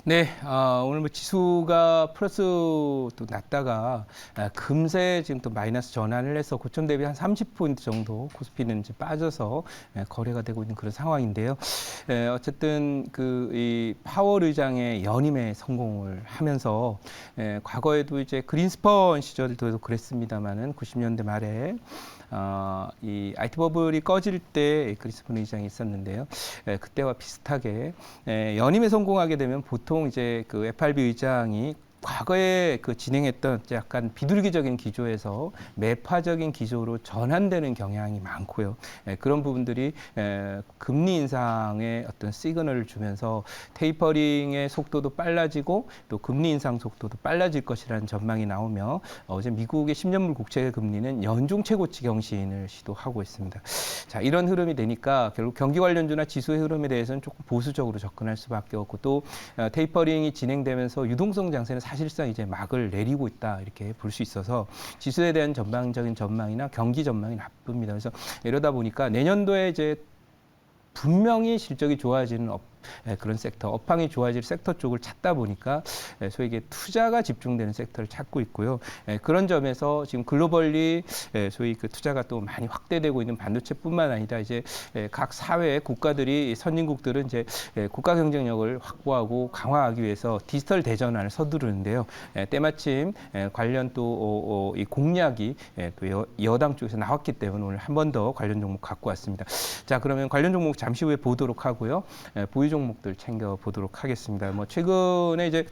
네, 오늘 뭐 지수가 플러스 또 났다가 금세 지금 또 마이너스 전환을 해서 고점 대비 한 30포인트 정도 코스피는 이제 빠져서 거래가 되고 있는 그런 상황인데요. 어쨌든 이 파월 의장의 연임에 성공을 하면서 과거에도 이제 그린스펀 시절도 그랬습니다만은 90년대 말에 이 IT 버블이 꺼질 때 그린스펀 의장이 있었는데요. 그때와 비슷하게 연임에 성공하게 되면 보통 이제 그 FRB 의장이 과거에 그 진행했던 약간 비둘기적인 기조에서 매파적인 기조로 전환되는 경향이 많고요. 그런 부분들이 금리 인상의 어떤 시그널을 주면서 테이퍼링의 속도도 빨라지고 또 금리 인상 속도도 빨라질 것이라는 전망이 나오며 어제 미국의 10년물 국채 금리는 연중 최고치 경신을 시도하고 있습니다. 자, 이런 흐름이 되니까 결국 경기 관련주나 지수의 흐름에 대해서는 조금 보수적으로 접근할 수밖에 없고 또 테이퍼링이 진행되면서 유동성 장세는 사실상 이제 막을 내리고 있다 이렇게 볼 수 있어서 지수에 대한 전방적인 전망이나 경기 전망이 나쁩니다. 그래서 이러다 보니까 내년도에 이제 분명히 실적이 좋아지는 그런 섹터, 업황이 좋아질 섹터 쪽을 찾다 보니까 소위 이게 투자가 집중되는 섹터를 찾고 있고요. 그런 점에서 지금 글로벌리 소위 그 투자가 또 많이 확대되고 있는 반도체뿐만 아니라 이제 각 사회 국가들이 선진국들은 이제 국가 경쟁력을 확보하고 강화하기 위해서 디지털 대전환을 서두르는데요. 때마침 관련 또 이 공약이 또 여당 쪽에서 나왔기 때문에 오늘 한 번 더 관련 종목 갖고 왔습니다. 자, 그러면 관련 종목 잠시 후에 보도록 하고요. 보유 종목들 챙겨 보도록 하겠습니다. 뭐 최근에 이제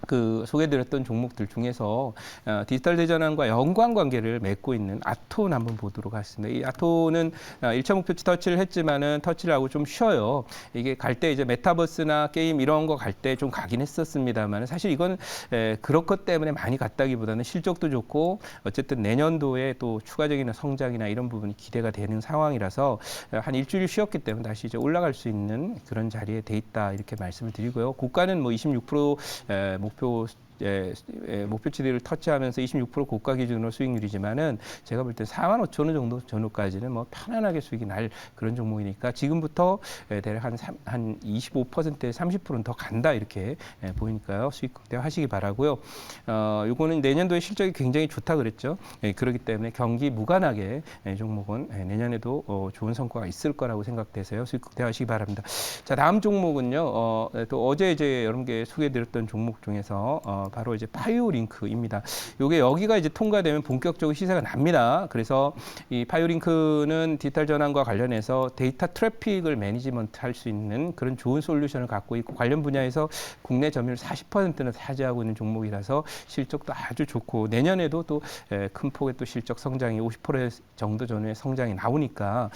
그 소개드렸던 종목들 중에서 디지털 대전환과 연관 관계를 맺고 있는 아톤 한번 보도록 하겠습니다. 이 아톤은 1차 목표치 터치를 했지만은 터치를 하고 좀 쉬어요. 이게 갈 때 이제 메타버스나 게임 이런 거 갈 때 좀 가긴 했었습니다만 사실 이건 그럴 것 때문에 많이 갔다기보다는 실적도 좋고 어쨌든 내년도에 또 추가적인 성장이나 이런 부분이 기대가 되는 상황이라서 한 일주일 쉬었기 때문에 다시 이제 올라갈 수 있는 그런 자리에 돼 있다 이렇게 말씀을 드리고요. 고가는 뭐 26% 목표치들을 터치하면서 26% 고가 기준으로 수익률이지만은 제가 볼 때 45,000원 정도 전후까지는 뭐 편안하게 수익이 날 그런 종목이니까 지금부터 대략 한 25%에 30%는 더 간다 이렇게 보이니까요. 수익 극대화하시기 바라고요. 요거는 내년도에 실적이 굉장히 좋다 그랬죠. 그렇기 때문에 경기 무관하게 종목은 내년에도 좋은 성과가 있을 거라고 생각돼서요. 수익 극대화하시기 바랍니다. 자, 다음 종목은요. 또 어제 이제 여러분께 소개해드렸던 종목 중에서 바로 이제 파이오링크입니다. 요게 여기가 이제 통과되면 본격적으로 시세가 납니다. 그래서 이 파이오링크는 디지털 전환과 관련해서 데이터 트래픽을 매니지먼트 할 수 있는 그런 좋은 솔루션을 갖고 있고 관련 분야에서 국내 점유율 40%는 차지하고 있는 종목이라서 실적도 아주 좋고 내년에도 또 큰 폭의 또 실적 성장이 50% 정도 전후의 성장이 나오니까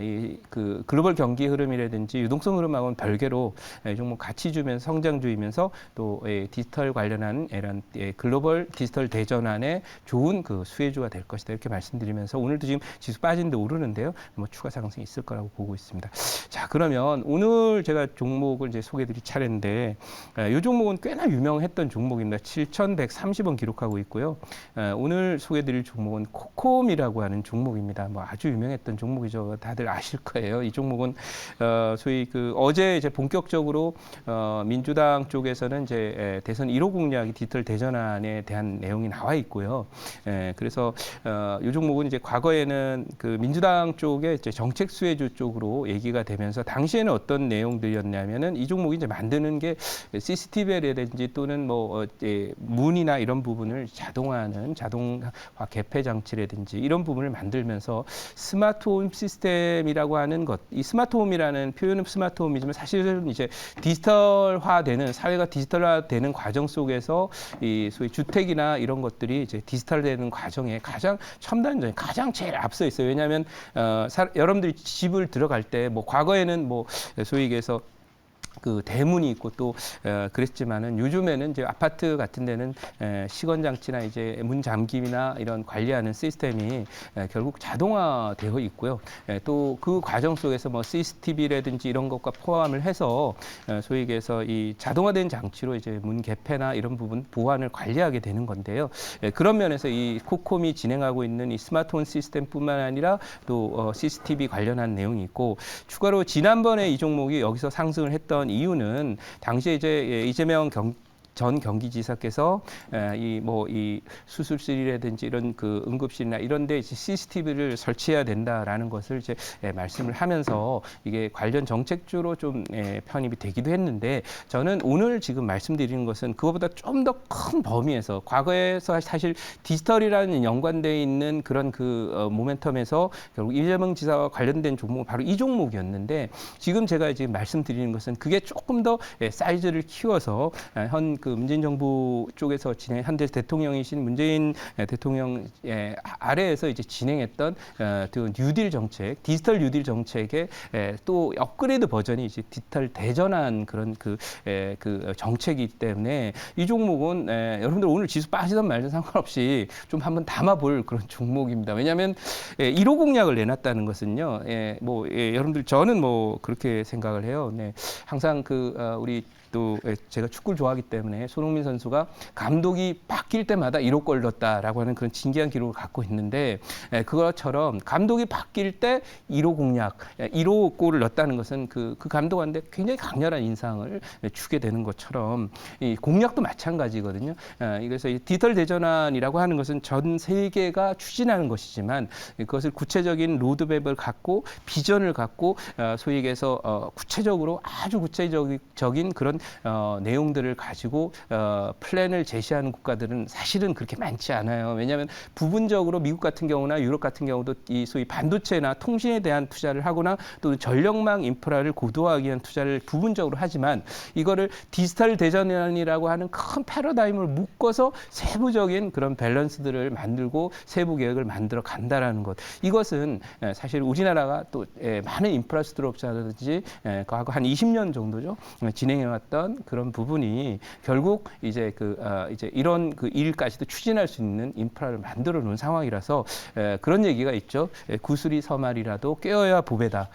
이 그 글로벌 경기 흐름이라든지 유동성 흐름하고는 별개로 종목 가치 주면서 성장주이면서 또 디지털 관련한 이런 글로벌 디지털 대전환의 좋은 그 수혜주가 될 것이다 이렇게 말씀드리면서 오늘도 지금 지수 빠진데 오르는데요. 뭐 추가 상승이 있을 거라고 보고 있습니다. 자, 그러면 오늘 제가 종목을 이제 소개드릴 차례인데 이 종목은 꽤나 유명했던 종목입니다. 7,130원 기록하고 있고요. 오늘 소개드릴 종목은 코콤이라고 하는 종목입니다. 뭐 아주 유명했던 종목이죠. 다들 아실 거예요. 이 종목은 소위 그 어제 이제 본격적으로 민주당 쪽에서는 이제 대선 1호 공약이 디지털 대전환에 대한 내용이 나와 있고요. 그래서 이 종목은 이제 과거에는 그 민주당 쪽에 이제 정책 수혜주 쪽으로 얘기가 되면서 당시에는 어떤 내용들이었냐면은 이 종목이 이제 만드는 게 CCTV라든지 또는 뭐 문이나 이런 부분을 자동화하는 자동화 개폐 장치라든지 이런 부분을 만들면서 스마트홈 시스템이라고 하는 것, 이 스마트홈이라는 표현은 스마트홈이지만 사실은 이제 디지털화되는 사회가 디지털화되는 과정 속에서 이 소위 주택이나 이런 것들이 이제 디지털되는 과정에 가장 첨단적인 가장 제일 앞서 있어요. 왜냐하면 여러분들이 집을 들어갈 때 뭐 과거에는 뭐 소위 얘기해서 그 대문이 있고 또 그랬지만은 요즘에는 이제 아파트 같은 데는 시건 장치나 이제 문 잠김이나 이런 관리하는 시스템이 결국 자동화되어 있고요. 또 그 과정 속에서 뭐 CCTV라든지 이런 것과 포함을 해서 소위 얘기해서 이 자동화된 장치로 이제 문 개폐나 이런 부분 보안을 관리하게 되는 건데요. 그런 면에서 이 코콤이 진행하고 있는 이 스마트홈 시스템뿐만 아니라 또 CCTV 관련한 내용이 있고 추가로 지난번에 이 종목이 여기서 상승을 했던 했던 이유는 당시에 이제 이재명 전 경기지사께서 이 수술실이라든지 이런 그 응급실이나 이런 데 이제 CCTV를 설치해야 된다라는 것을 이제 말씀을 하면서 이게 관련 정책주로 좀 편입이 되기도 했는데, 저는 오늘 지금 말씀드리는 것은 그거보다 좀 더 큰 범위에서, 과거에서 사실 디지털이라는 연관되어 있는 그런 그 모멘텀에서 결국 이재명 지사와 관련된 종목은 바로 이 종목이었는데, 지금 제가 지금 말씀드리는 것은 그게 조금 더 사이즈를 키워서 그 문재인 정부 쪽에서 현재 대통령이신 문재인 대통령 아래에서 이제 진행했던 뉴딜 정책, 디지털 뉴딜 정책의 또 업그레이드 버전이 이제 디지털 대전환 그런 그 정책이기 때문에 이 종목은 여러분들 오늘 지수 빠지든 말든 상관없이 좀 한번 담아볼 그런 종목입니다. 왜냐하면 1호 공약을 내놨다는 것은요, 여러분들 저는 뭐 그렇게 생각을 해요. 네, 항상 우리 또 제가 축구를 좋아하기 때문에 손흥민 선수가 감독이 바뀔 때마다 1호 골 넣었다라고 하는 그런 진기한 기록을 갖고 있는데, 그것처럼 감독이 바뀔 때 1호 공약, 1호 골을 넣었다는 것은 그 감독한테 굉장히 강렬한 인상을 주게 되는 것처럼 이 공약도 마찬가지거든요. 그래서 이 디지털 대전환이라고 하는 것은 전 세계가 추진하는 것이지만 그것을 구체적인 로드맵을 갖고 비전을 갖고 소위 얘기해서 구체적으로 아주 구체적인 그런 내용들을 가지고 플랜을 제시하는 국가들은 사실은 그렇게 많지 않아요. 왜냐하면 부분적으로 미국 같은 경우나 유럽 같은 경우도 이 소위 반도체나 통신에 대한 투자를 하거나 또 전력망 인프라를 고도화하기 위한 투자를 부분적으로 하지만, 이거를 디지털 대전환이라고 하는 큰 패러다임을 묶어서 세부적인 그런 밸런스들을 만들고 세부 계획을 만들어 간다라는 것. 이것은 사실 우리나라가 또 많은 인프라스트럭처라든지 과거 한 20년 정도죠, 진행해왔던 그런 부분이 결국 이제 이런 그 일까지도 추진할 수 있는 인프라를 만들어 놓은 상황이라서 그런 얘기가 있죠. 구슬이 서말이라도 꿰어야 보배다.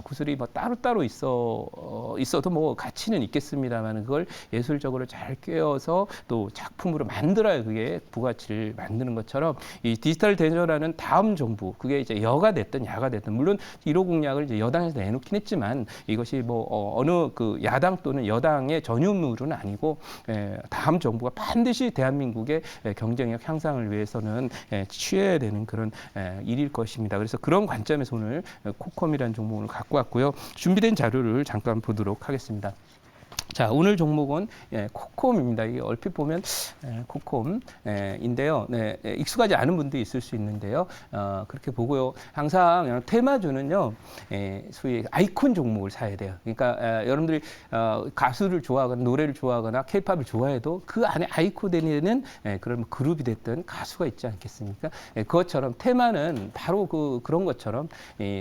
구슬이 뭐 따로따로 있어도 뭐 가치는 있겠습니다만 그걸 예술적으로 잘 꿰어서 또 작품으로 만들어야 그게 부가치를 만드는 것처럼, 이 디지털 대전환은 다음 정부, 그게 이제 여가 됐든 야가 됐든, 물론 1호 공약을 이제 여당에서 내놓긴 했지만 이것이 어느 그 야당 또는 여당의 전유물은 아니고 다음 정부가 반드시 대한민국의 경쟁력 향상을 위해서는 취해야 되는 그런 일일 것입니다. 그래서 그런 관점에서 오늘 코컴이라는 종목을 갖고 왔고요. 준비된 자료를 잠깐 보도록 하겠습니다. 자, 오늘 종목은 코콤입니다. 이게 얼핏 보면 코콤인데요. 익숙하지 않은 분도 있을 수 있는데요. 그렇게 보고요. 항상 테마주는요, 소위 아이콘 종목을 사야 돼요. 그러니까 여러분들이 가수를 좋아하거나 노래를 좋아하거나 케이팝을 좋아해도 그 안에 아이콘 되는 그런 그룹이 됐든 가수가 있지 않겠습니까? 그것처럼 테마는 바로 그런 것처럼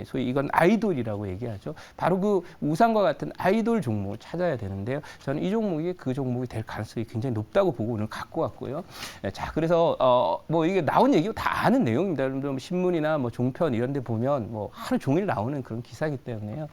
소위 이건 아이돌이라고 얘기하죠. 바로 그 우상과 같은 아이돌 종목을 찾아야 되는데요. 저는 이 종목이 그 종목이 될 가능성이 굉장히 높다고 보고 오늘 갖고 왔고요. 자, 그래서 이게 나온 얘기고 다 아는 내용입니다. 여러분들 뭐 신문이나 뭐 종편 이런 데 보면 뭐 하루 종일 나오는 그런 기사이기 때문에요.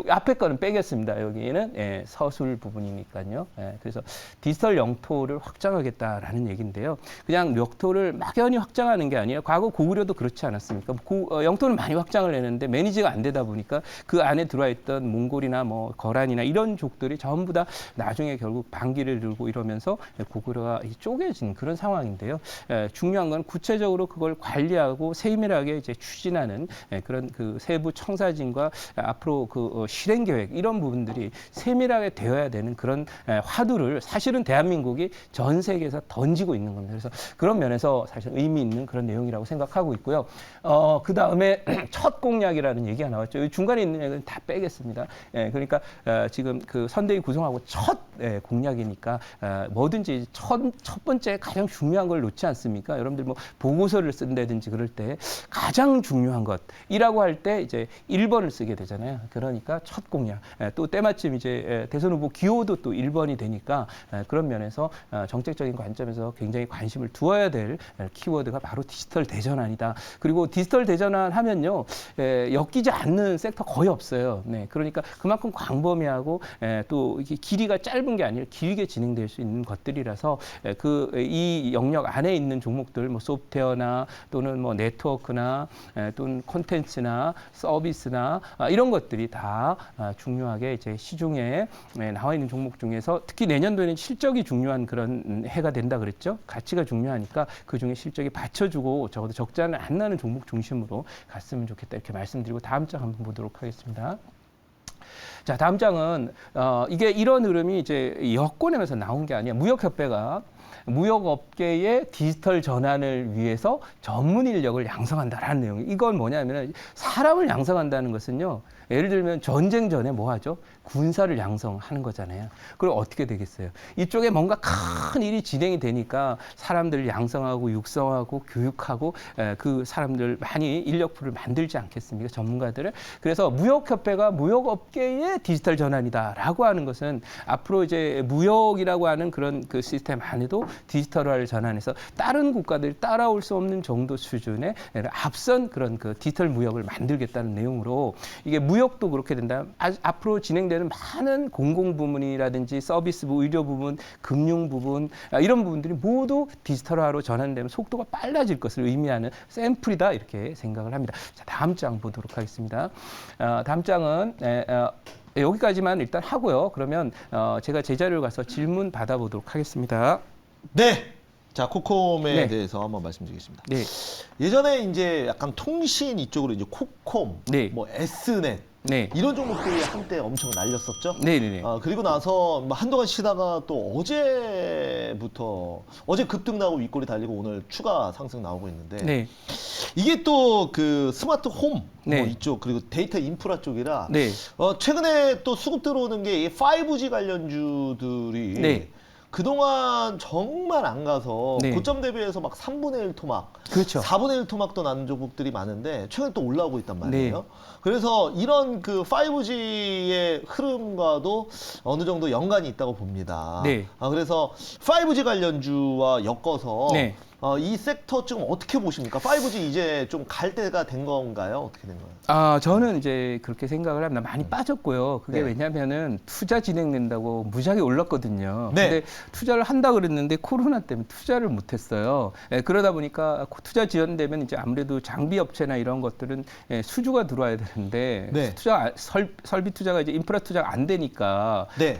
앞에 거는 빼겠습니다. 여기는 서술 부분이니까요. 그래서 디지털 영토를 확장하겠다라는 얘기인데요. 그냥 영토를 막연히 확장하는 게 아니라 과거 고구려도 그렇지 않았습니까? 영토는 많이 확장을 했는데 매니지가 안 되다 보니까 그 안에 들어와 있던 몽골이나 뭐 거란이나 이런 족들이 전부 다 나중에 결국 반기를 들고 이러면서 고구려가 쪼개진 그런 상황인데요. 중요한 건 구체적으로 그걸 관리하고 세밀하게 이제 추진하는 그런 그 세부 청사진과 앞으로 그 실행 계획 이런 부분들이 세밀하게 되어야 되는 그런 화두를 사실은 대한민국이 전 세계에서 던지고 있는 겁니다. 그래서 그런 면에서 사실 의미 있는 그런 내용이라고 생각하고 있고요. 그 다음에 첫 공약이라는 얘기가 나왔죠. 중간에 있는 얘기는 다 빼겠습니다. 그러니까 지금 그 선대위 구성하고 첫 공약이니까 뭐든지 첫 번째 가장 중요한 걸 놓지 않습니까? 여러분들 뭐 보고서를 쓴다든지 그럴 때 가장 중요한 것이라고 할 때 이제 1번을 쓰게 되잖아요. 그러니까 첫 공약. 또 때마침 이제 대선 후보 기호도 또 1번이 되니까 그런 면에서 정책적인 관점에서 굉장히 관심을 두어야 될 키워드가 바로 디지털 대전환이다. 그리고 디지털 대전환 하면요, 엮이지 않는 섹터 거의 없어요. 그러니까 그만큼 광범위하고 또 이게 길이가 짧은 짧은 게 아니라 길게 진행될 수 있는 것들이라서 이 영역 안에 있는 종목들, 뭐 소프트웨어나 또는 뭐 네트워크나 또는 콘텐츠나 서비스나 이런 것들이 다 중요하게 이제 시중에 나와 있는 종목 중에서 특히 내년도에는 실적이 중요한 그런 해가 된다 그랬죠. 가치가 중요하니까 그 중에 실적이 받쳐주고 적어도 적자는 안 나는 종목 중심으로 갔으면 좋겠다 이렇게 말씀드리고 다음 장 한번 보도록 하겠습니다. 자, 다음 장은 이게 이런 흐름이 이제 여권에서 나온 게 아니야. 무역협회가 무역업계의 디지털 전환을 위해서 전문 인력을 양성한다라는 내용. 이건 뭐냐면 사람을 양성한다는 것은요. 예를 들면 전쟁 전에 뭐 하죠? 군사를 양성하는 거잖아요. 그럼 어떻게 되겠어요? 이쪽에 뭔가 큰 일이 진행이 되니까 사람들을 양성하고 육성하고 교육하고 그 사람들 많이 인력풀을 만들지 않겠습니까? 전문가들을. 그래서 무역협회가 무역업계의 디지털 전환이다라고 하는 것은 앞으로 이제 무역이라고 하는 그런 그 시스템 안에도 디지털화를 전환해서 다른 국가들이 따라올 수 없는 정도 수준의 앞선 그런 그 디지털 무역을 만들겠다는 내용으로 이게 무역도 그렇게 된다. 앞으로 진행되는 많은 공공 부문이라든지 서비스 부분, 의료 부분, 금융 부분 이런 부분들이 모두 디지털화로 전환되면 속도가 빨라질 것을 의미하는 샘플이다 이렇게 생각을 합니다. 자, 다음 장 보도록 하겠습니다. 다음 장은 여기까지만 일단 하고요. 그러면 제가 제 자료를 가서 질문 받아보도록 하겠습니다. 네. 자, 코콤에 네. 대해서 한번 말씀드리겠습니다. 네. 예전에 이제 약간 통신 이쪽으로 이제 코콤, 네. 뭐 S넷 네. 이런 종목들이 한때 엄청 날렸었죠. 네네네. 그리고 나서 뭐 한동안 쉬다가 또 어제부터 어제 급등 나고 윗골이 달리고 오늘 추가 상승 나오고 있는데 네. 이게 또 그 스마트 홈 네. 뭐 이쪽 그리고 데이터 인프라 쪽이라 네. 최근에 또 수급 들어오는 게 이 5G 관련주들이 네. 그동안 정말 안 가서 네. 고점 대비해서 막 3분의 1 토막, 그렇죠. 4분의 1 토막도 나는 종목들이 많은데 최근에 또 올라오고 있단 말이에요. 네. 그래서 이런 그 5G의 흐름과도 어느 정도 연관이 있다고 봅니다. 네. 그래서 5G 관련주와 엮어서 네. 이 섹터 좀 어떻게 보십니까? 5G 이제 좀 갈 때가 된 건가요? 어떻게 된 거예요? 저는 이제 그렇게 생각을 합니다. 많이 빠졌고요. 그게 네. 왜냐면은 투자 진행된다고 무지하게 올랐거든요. 네. 근데 투자를 한다 그랬는데 코로나 때문에 투자를 못 했어요. 그러다 보니까 투자 지연되면 이제 아무래도 장비 업체나 이런 것들은 수주가 들어와야 되는데 네. 설비 투자가 이제 인프라 투자가 안 되니까 네.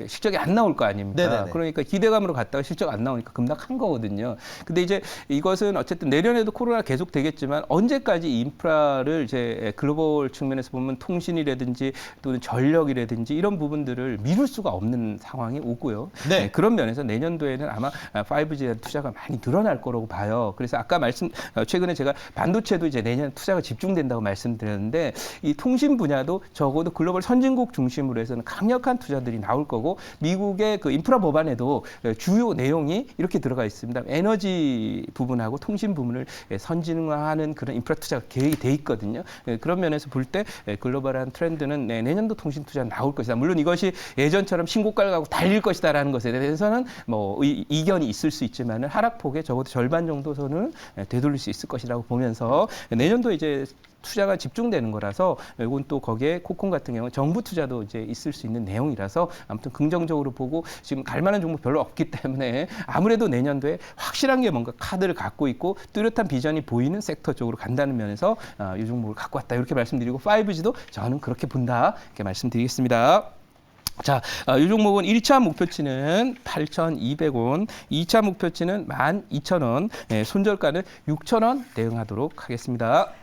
실적이 안 나올 거 아닙니까? 네네네. 그러니까 기대감으로 갔다가 실적 안 나오니까 급락한 거거든요. 근데 이제 이것은 어쨌든 내년에도 코로나 계속 되겠지만 언제까지 이 인프라를 이제 글로벌 측면에서 보면 통신이라든지 또는 전력이라든지 이런 부분들을 미룰 수가 없는 상황이 오고요. 네. 그런 면에서 내년도에는 아마 5G에 대한 투자가 많이 늘어날 거라고 봐요. 그래서 아까 최근에 제가 반도체도 이제 내년 투자가 집중된다고 말씀드렸는데 이 통신 분야도 적어도 글로벌 선진국 중심으로 해서는 강력한 투자들이 나올 거고 미국의 그 인프라 법안에도 주요 내용이 이렇게 들어가 있습니다. 에너지 부분하고 통신 부분을 선진화하는 그런 인프라 투자가 계획이 돼 있거든요. 그런 면에서 볼 때 글로벌한 트렌드는 내년도 통신 투자 나올 것이다. 물론 이것이 예전처럼 신고가를 가고 달릴 것이다라는 것에 대해서는 뭐 이견이 있을 수 있지만은 하락폭에 적어도 절반 정도 선은 되돌릴 수 있을 것이라고 보면서 내년도 이제 투자가 집중되는 거라서 이건 또 거기에 코콤 같은 경우는 정부 투자도 이제 있을 수 있는 내용이라서 아무튼 긍정적으로 보고 지금 갈 만한 종목 별로 없기 때문에 아무래도 내년도에 확실한 게 뭔가 카드를 갖고 있고 뚜렷한 비전이 보이는 섹터 쪽으로 간다는 면에서 이 종목을 갖고 왔다 이렇게 말씀드리고 5G도 저는 그렇게 본다 이렇게 말씀드리겠습니다. 자, 이 종목은 1차 목표치는 8,200원, 2차 목표치는 12,000원, 손절가는 6,000원 대응하도록 하겠습니다.